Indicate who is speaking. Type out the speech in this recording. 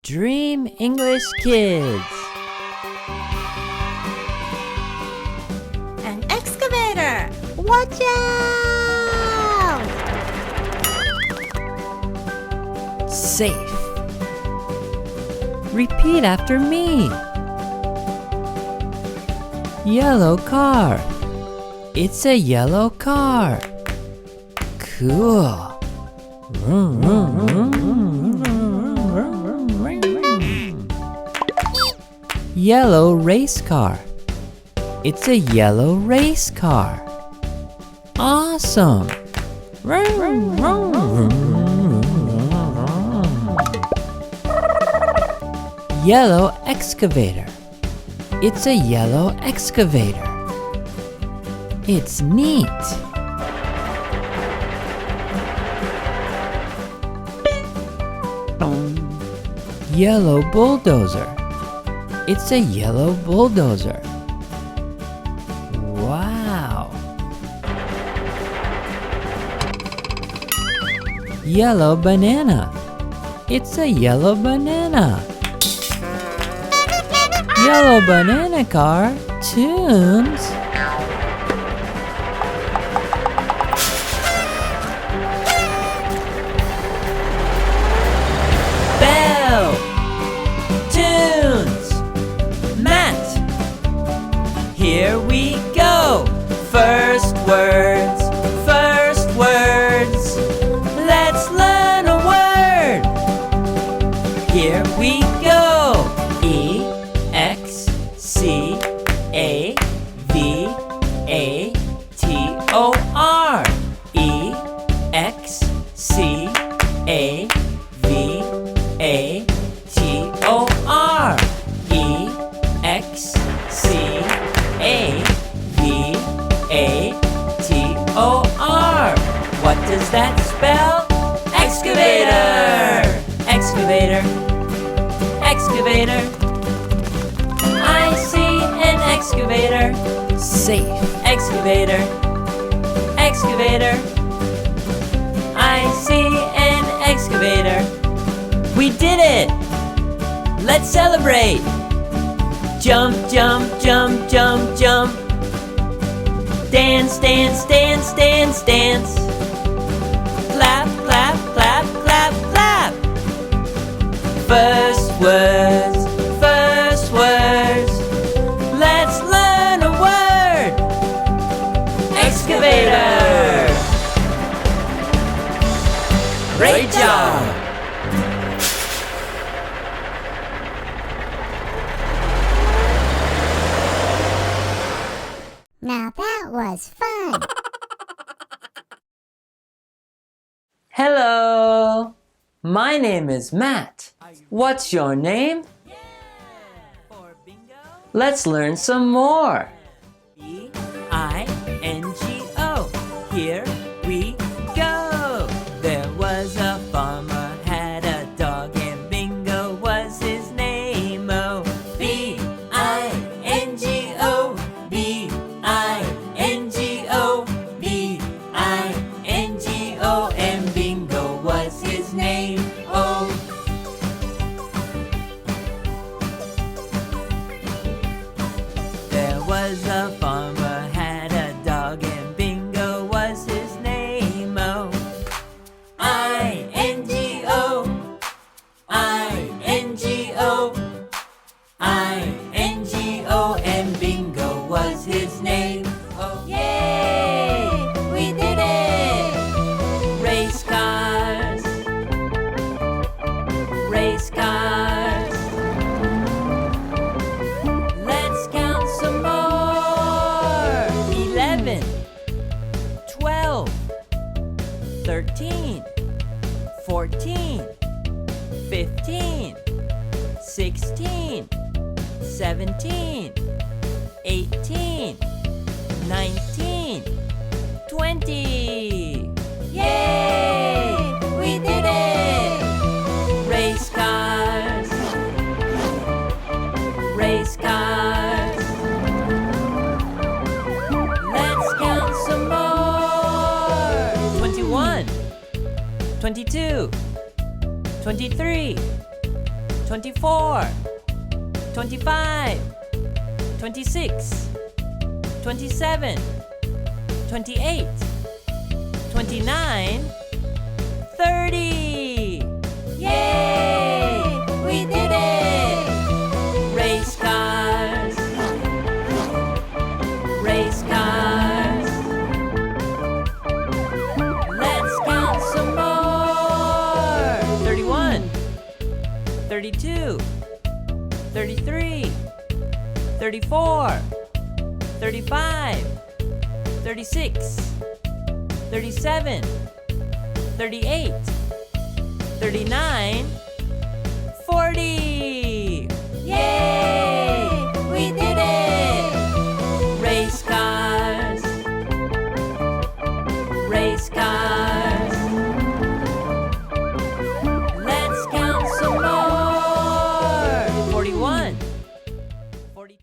Speaker 1: Dream English Kids.
Speaker 2: An excavator! Watch out!
Speaker 1: Safe. Repeat after me. Yellow car. It's a yellow car. Cool. Yellow race car. It's a yellow race car. Awesome. Yellow excavator. It's a yellow excavator. It's neat. Yellow bulldozer. It's a yellow bulldozer. Wow. Yellow banana. It's a yellow banana. Yellow banana car tunes. Bell. Tunes. Matt. Here we go. First words. First words. Let's learn a word. Here we go. Excavator. Excavator. What does that spell? Excavator. Excavator. Excavator. I see an excavator. Safe. Excavator. Excavator. I see an excavator. We did it! Let's celebrate! Jump, jump, jump, jump, jump. Dance, dance, dance, dance, dance. Clap, clap, clap, clap, clap. First words, first words. Let's learn a word. Excavator. Great job.
Speaker 2: Now that was fun!
Speaker 1: Hello. My name is Matt. What's your name? Let's learn some more. B-I-N-G-O. Here we go. There was a farmer, had a dog, and Bingo was his name. Oh, B-I-N-G-O. B-I-N-G-O. B-I-N-G-O. And Bingo was his name. Oh. There was a farmer, had a dog, and Bingo was his name. Oh, I-N-G-O. I-N-G-O. I-N-G-O. And Bingo was his name. Oh, yay! We did it! Race cars. Race cars. Let's count some more. 11, 12, 13, 14, 15, 16, 17, 18, 19, 20. Yay! We did it! Race cars. Race cars. Let's count some more. 21, 22, 23, 24, 25, 26, 27, 28, 29, 30. Yay! We did it! Race cars, race cars. Let's count some more. 31, 32, 33, 34, 35, 36, 37, 38, 39,